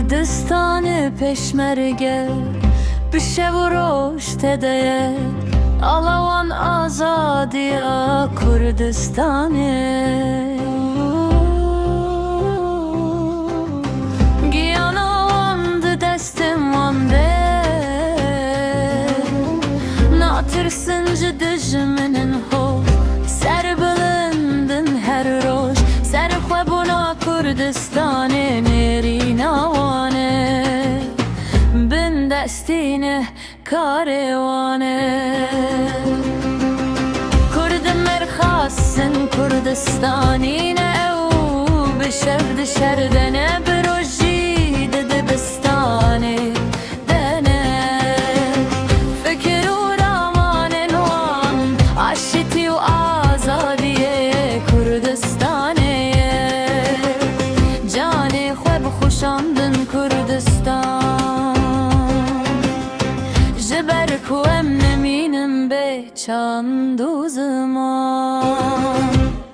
Kurdistan peşmerge bişev roş tedeye Alavan azadiya Kurdistan'e Giyana vandı destim vande Natırsıncı dijminin ho Ser bilindin her roş Ser xwebuna Kurdistan'e Nerina wane Bin destine karevane Kurdum merxasın Kurdistanine ev Bişev dişerdene birojî dibistane dene Fikir u ramanen wan aşiti u azadiye Kurdistan'e Canê xwe bixuşandin Kurdistan Ji ber ku em nemînin bê çand û ziman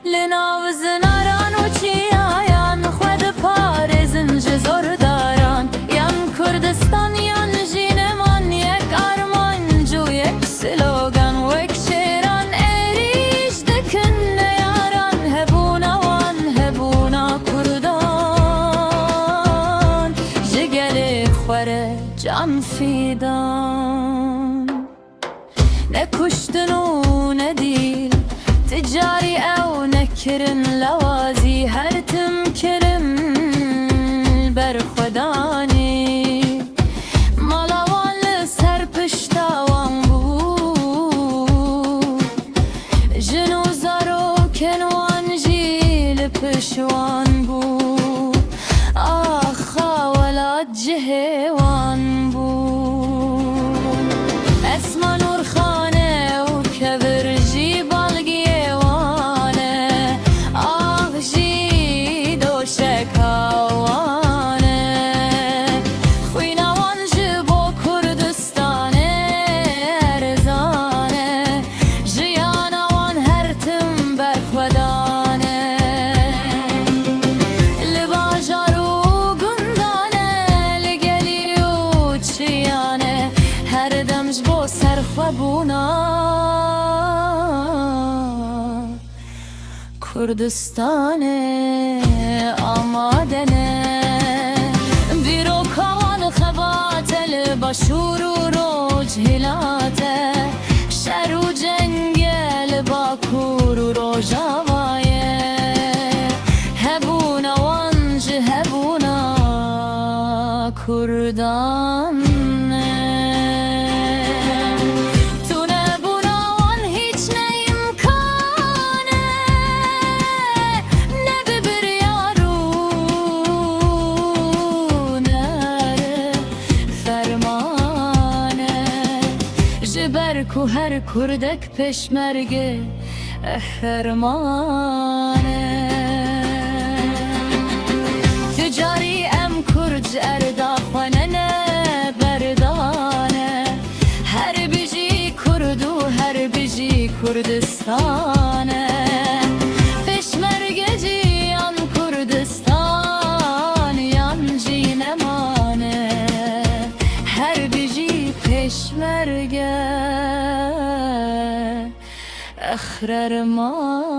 Li nav zinaran û çiyayan xwe diparêzin ji zordaran Yan Kurdistan yan jî neman yek armanc û yek slogan Wek şêran êrîş dikin neyaran Hebûna wan hebûna Kurdan Ji gelê xwe re can fidan Ne kuştun û ne dîl Ticari ew nekirin lewazî Her tim kirin ber xwedanî Mala wan li ser pişta wan bû Jin û zarokên wan jî li piş wan bû Axa welat cihê wan bû Esma Nurxane û kevir jî balgiyê wan e Ah jî doşeka wan e Xwîna wan ji bo Kurdistanê erzan e Jiyana wan her tim berxwedan e Li bajar û gundan e Li gelî û çiyan e Her dem ji bo serxwebûna Kurdistanê amade ne Dîroka wan xebate li başûr û roj hilate Şer û cenge li Bakur û Rojavayê Hebûna wan ji hebûna Kurdan Ku her kurdek peşmerge fermane Ticari em kurd erdafane berdane Her bijî kurdu her bijî Kurdistane Peşmergeci yan Kurdistan yan jî nemane Her bijî peşmerge Ehrerman